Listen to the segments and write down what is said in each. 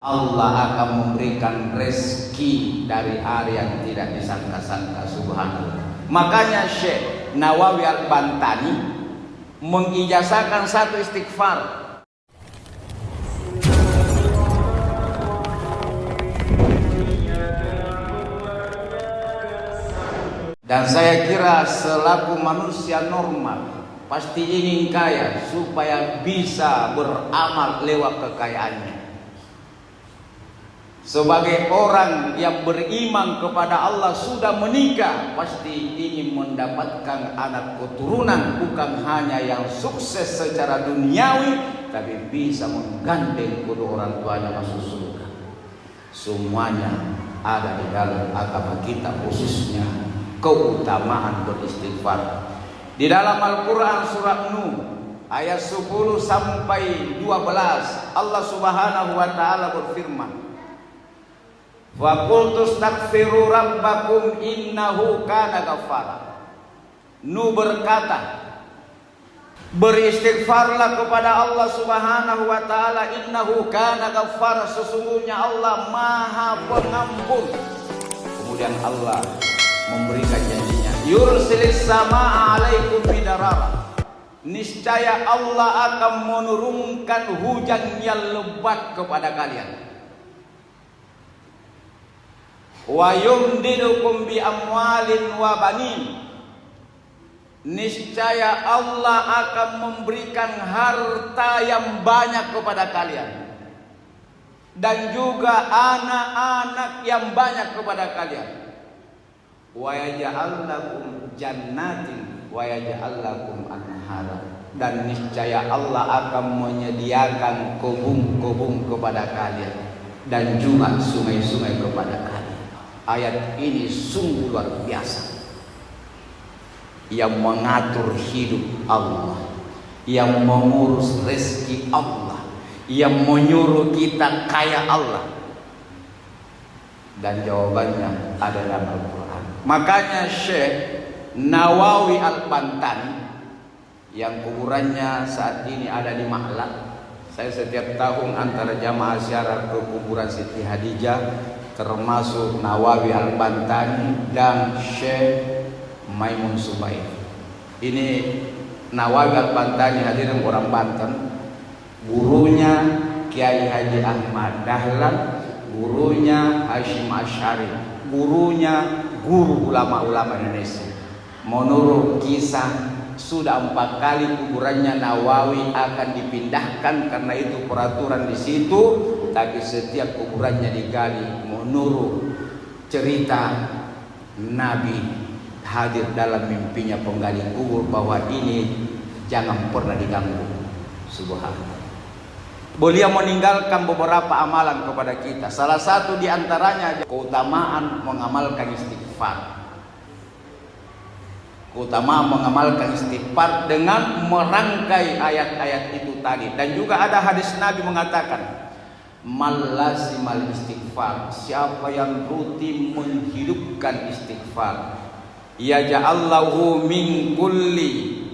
Allah akan memberikan rezeki dari arah yang tidak disangka-sangka, subhanallah. Makanya Syekh Nawawi Al-Bantani mengijazahkan satu istighfar. Dan saya kira selaku manusia normal pasti ingin kaya supaya bisa beramal lewat kekayaannya. Sebagai orang yang beriman kepada Allah sudah menikah, pasti ingin mendapatkan anak keturunan, bukan hanya yang sukses secara duniawi, tapi bisa menggandeng kedua orang tuanya masuk surga. Semuanya ada di dalam agama kita, khususnya keutamaan beristighfar. Di dalam Al-Quran surat Nuh ayat 10 sampai 12, Allah Subhanahu wa taala berfirman, wa qultu astaghfiru rabbakum innahu kana ghaffara. Nuh berkata, beristighfarlah kepada Allah Subhanahu wa taala, innahu kana ghaffara, sesungguhnya Allah Maha Pengampun. Kemudian Allah memberikan janjinya, yursilis samaa 'alaikum bidarara, niscaya Allah akan menurunkan hujan yang lebat kepada kalian. Wa yumdidukum bi amwalin wa banin, niscaya Allah akan memberikan harta yang banyak kepada kalian dan juga anak-anak yang banyak kepada kalian. Wa yaj'al lakum jannatin wa yaj'al lakum anhara, dan niscaya Allah akan menyediakan kebun-kebun kepada kalian dan juga sungai-sungai kepada kalian. Ayat ini sungguh luar biasa, yang mengatur hidup Allah, yang mengurus rezeki Allah, yang menyuruh kita kaya Allah. Dan jawabannya ada dalam Al-Quran. Makanya Syekh Nawawi Al-Bantani yang kuburannya saat ini ada di Mahlak. Saya setiap tahun antara jamaah ziarah ke kuburan Siti Hadijah, termasuk Nawawi Al-Bantani dan Syekh Maimun Subaid. Ini Nawawi Al-Bantani hadirin orang Banten, gurunya Kiai Haji Ahmad Dahlan, gurunya Hashim Asy'ari, gurunya guru ulama-ulama Indonesia. Menurut kisah sudah 4 kali kuburannya Nawawi akan dipindahkan karena itu peraturan di situ, tapi setiap kuburannya digali. Menurut cerita Nabi hadir dalam mimpinya penggali kubur bahwa ini jangan pernah diganggu. Subhanallah. Beliau meninggalkan beberapa amalan kepada kita. Salah satu di antaranya keutamaan mengamalkan istighfar. Keutamaan mengamalkan istighfar dengan merangkai ayat-ayat itu tadi. Dan juga ada hadis Nabi mengatakan, malazimal istighfar, siapa yang rutin menghidupkan istighfar, ya ja'allahu min kulli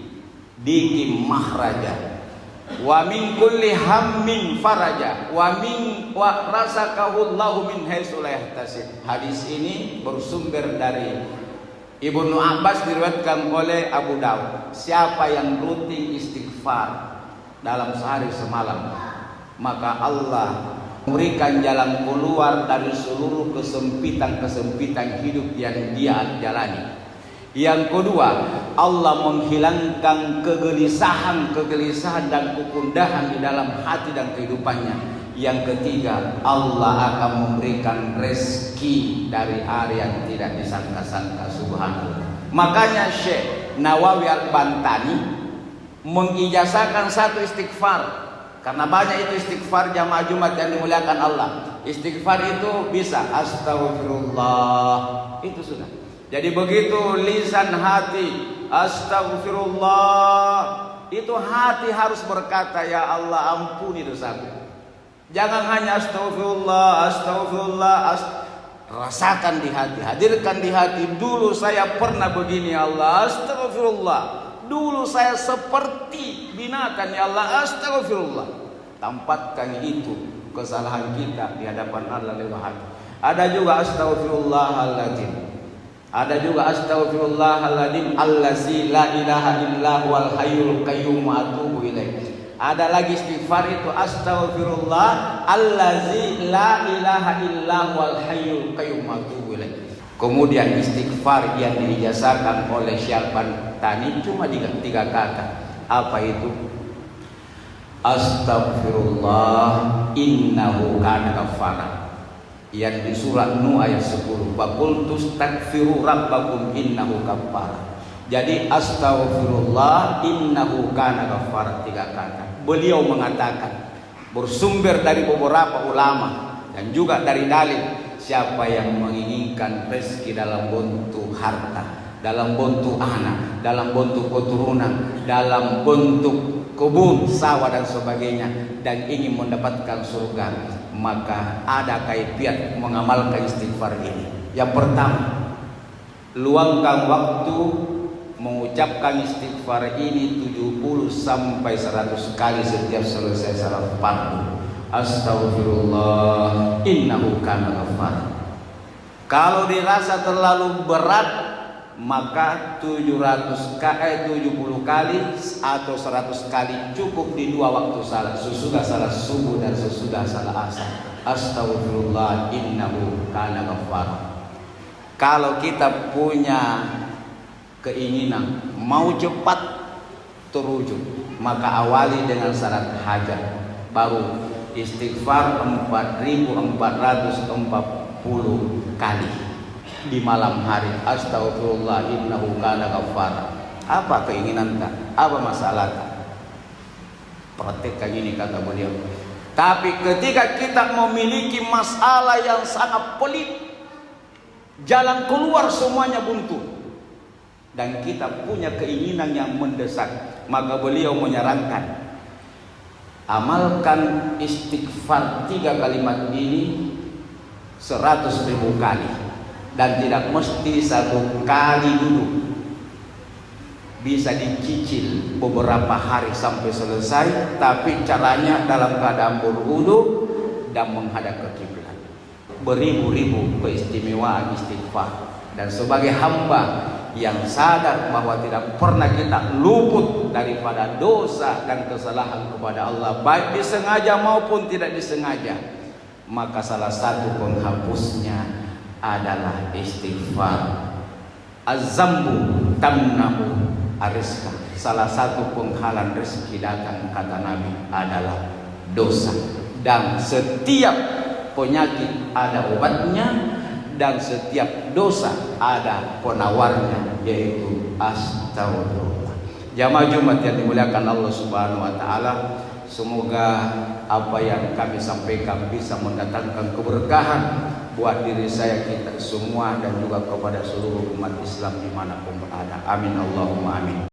dikim mahraja wa min kulli hammin faraja wa razaqahullahu min haitsu la yahtasib. Hadis ini bersumber dari Ibnu Abbas, diriwayatkan oleh Abu Dawud. Siapa yang rutin istighfar dalam sehari semalam, maka Allah memberikan jalan keluar dari seluruh kesempitan-kesempitan hidup yang dia jalani. Yang kedua, Allah menghilangkan kegelisahan dan kegundahan di dalam hati dan kehidupannya. Yang ketiga, Allah akan memberikan rezeki dari arah yang tidak disangka-sangka, subhanallah. Makanya Syekh Nawawi Al-Bantani mengijazahkan satu istighfar. Karena banyak itu istighfar jamaah Jumat yang dimuliakan Allah. Istighfar itu bisa astaghfirullah, itu sudah. Jadi begitu lisan hati astaghfirullah, itu hati harus berkata, ya Allah ampuni dosaku. Jangan hanya astaghfirullah, rasakan di hati, hadirkan di hati. Dulu saya pernah begini ya Allah, astaghfirullah. Dulu saya seperti binatang ya Allah, astaghfirullah. Tampakkan itu kesalahan kita di hadapan Allah lewat hati. Ada juga astaghfirullahaladzim. Ada juga astaghfirullahaladzim allazi la ilaha illa huwal hayyul qayyum wa atubu ilaih. Ada lagi istighfar itu astaghfirullah allazi la ilaha illa huwal hayyul qayyum wa atubu ilaih. Kemudian istighfar yang diijazahkan oleh Syekh Bantani cuma tiga kata. Apa itu? Astaghfirullah innahu kana ghaffara. Yang di surat Nuh ayat 10, faqul tastaghfiru rabbakum innahu ghaffar. Jadi astaghfirullah innahu kana ghaffar, tiga kata. Beliau mengatakan bersumber dari beberapa ulama dan juga dari dalil, siapa yang menginginkan rezeki dalam bentuk harta, dalam bentuk anak, dalam bentuk keturunan, dalam bentuk kebun, sawah dan sebagainya, dan ingin mendapatkan surga, maka ada kaifiat mengamalkan istighfar ini. Yang pertama, luangkan waktu mengucapkan istighfar ini 70 sampai 100 kali setiap selesai salat fardu. Astaghfirullah innahu kana ghaffar. Kalau dirasa terlalu berat, maka 70 kali atau 100 kali cukup di dua waktu salat, sesudah salat subuh dan sesudah salat asar. Astaghfirullah innahu kana ghaffar. Kalau kita punya keinginan mau cepat terwujud, maka awali dengan salat hajat, baru istighfar 4440 kali di malam hari. Astaghfirullah innahu kana ghaffar. Apa keinginan tak? Apa masalah tak? Praktekkan ini kata beliau. Tapi ketika kita memiliki masalah yang sangat pelik, jalan keluar semuanya buntu, dan kita punya keinginan yang mendesak, maka beliau menyarankan amalkan istighfar 3 kalimat ini 100.000 kali. Dan tidak mesti 1 kali dulu, bisa dicicil beberapa hari sampai selesai, tapi caranya dalam keadaan berwudu dan menghadap ke kiblat. Beribu-ribu keistimewaan istighfar. Dan sebagai hamba yang sadar bahwa tidak pernah kita luput daripada dosa dan kesalahan kepada Allah, baik disengaja maupun tidak disengaja, maka salah satu penghapusnya adalah istighfar. Az-zambu tamnahu arizqa. Salah satu penghalang rezeki datang, kata Nabi, adalah dosa. Dan setiap penyakit ada obatnya, dan setiap dosa ada penawarnya, yaitu astagfirullah. Jamaah Jumat yang dimuliakan Allah Subhanahu wa taala, semoga apa yang kami sampaikan bisa mendatangkan keberkahan buat diri saya, kita semua, dan juga kepada seluruh umat Islam dimanapun berada. Amin Allahumma amin.